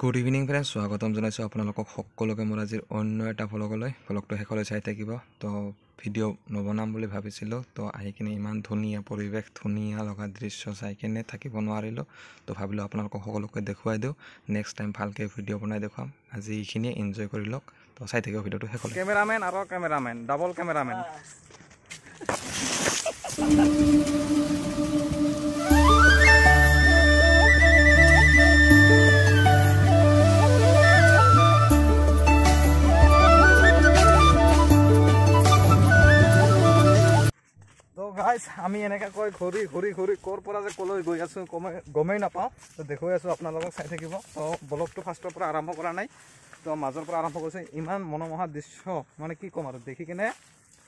Good evening friends, স্বাগতম জনাইছোঁ আপোনালোকক সকলোকে মোৰ আজিৰ অন্য এটা ভ্লগটো শেষলৈ চাই থাকিব। তো ভিডিঅ' নবনাম বুলি ভাবিছিলোঁ, তো আহি কিনে ইমান ধুনীয়া পৰিৱেশ, ধুনীয়া লগা দৃশ্য চাই কিনে থাকিব নোৱাৰিলোঁ। তো ভাবিলোঁ আপোনালোকক সকলোকে দেখুৱাই দিওঁ, নেক্সট টাইম ভালকৈ ভিডিঅ' বনাই দেখুৱাম। আজি এইখিনিয়ে, এনজয় কৰি লওক। তো চাই থাকিব ভিডিঅ'টো শেষলৈ। কেমেৰামেন আৰু কেমেৰামেন, ডাবল কেমেৰামেন। আমি এনেকৈ ঘূৰি ঘূৰি ঘূৰি ক'ৰ পৰা যে ক'লৈ গৈ আছোঁ গমেই নাপাওঁ। তো দেখুৱাই আছোঁ আপোনালোকক, চাই থাকিব। তো ব্লগটো ফাৰ্ষ্টৰ পৰা আৰম্ভ কৰা নাই, তো মাজৰ পৰা আৰম্ভ কৰিছোঁ। ইমান মনোমোহা দৃশ্য, মানে কি ক'ম আৰু, দেখি কিনে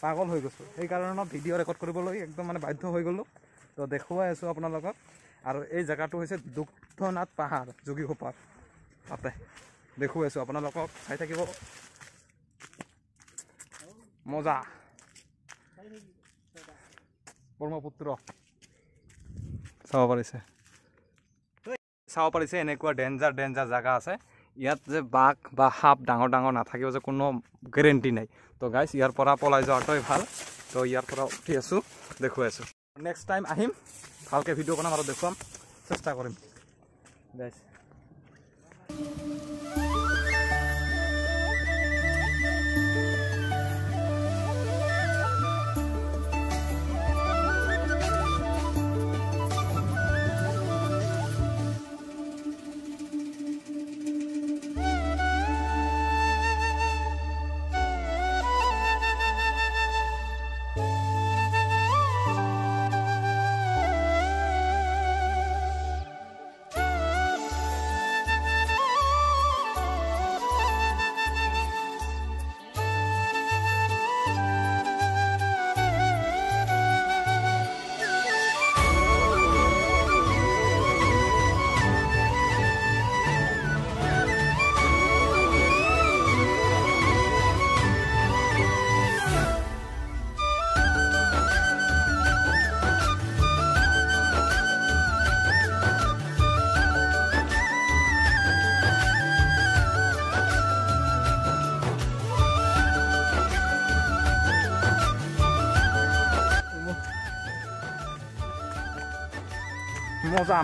পাগল হৈ গৈছোঁ। সেইকাৰণে ভিডিঅ' ৰেকৰ্ড কৰিবলৈ একদম বাধ্য হৈ গ'লোঁ। তো দেখুৱাই আছোঁ আপোনালোকক। আৰু এই জেগাটো হৈছে দুগ্ধনাথ পাহাৰ, যোগীঘোপাৰ, তাতে দেখুৱাই আছোঁ আপোনালোকক, চাই থাকিব। মজা। ব্ৰহ্মপুত্ৰ চাব পাৰিছে এনেকুৱা ডেঞ্জাৰ জেগা আছে। ইয়াত যে বাঘ বা সাপ ডাঙৰ নাথাকিব যে কোনো গেৰেণ্টি নাই। তো গাইজ, ইয়াৰ পৰা পলাই যোৱাটোৱে ভাল। তো ইয়াৰ পৰা উঠি আছোঁ, দেখুৱাই আছোঁ। নেক্সট টাইম আহিম, ভালকৈ ভিডিঅ' বনাম আৰু দেখুৱাম চেষ্টা কৰিম গাইজ।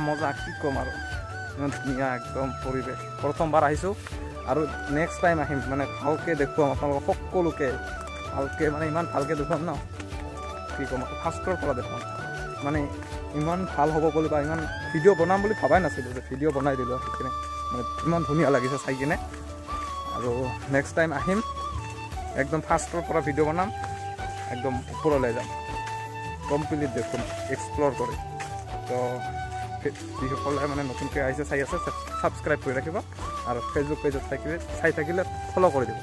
মজা কি ক'ম আৰু, ইমান ধুনীয়া একদম পৰিৱেশ। প্ৰথমবাৰ আহিছোঁ আৰু নেক্সট টাইম আহিম, মানে ভালকৈ দেখুৱাম আপোনালোকক সকলোকে, ভালকৈ মানে ইমান ভালকৈ দেখুৱাম ন, কি ক'ম আৰু, ফাৰ্ষ্টৰ পৰা দেখুৱাম। মানে ইমান ভাল হ'ব বুলি বা ইমান ভিডিঅ' বনাম বুলি ভবাই নাছিলোঁ, যে ভিডিঅ' বনাই দিলোঁ সেইখিনি। মানে ইমান ধুনীয়া লাগিছে চাই কিনে। আৰু নেক্সট টাইম আহিম, একদম ফাৰ্ষ্টৰ পৰা ভিডিঅ' বনাম, একদম ওপৰলৈ যাম, কমপ্লিট দেখুৱাম, এক্সপ্ল'ৰ কৰি। তো যিসকলে মানে নতুনকৈ আহিছে, চাই আছে, ছাবস্ক্ৰাইব কৰি ৰাখিব। আৰু ফেচবুক পেজত চাই থাকিলে ফ'ল' কৰি দিব।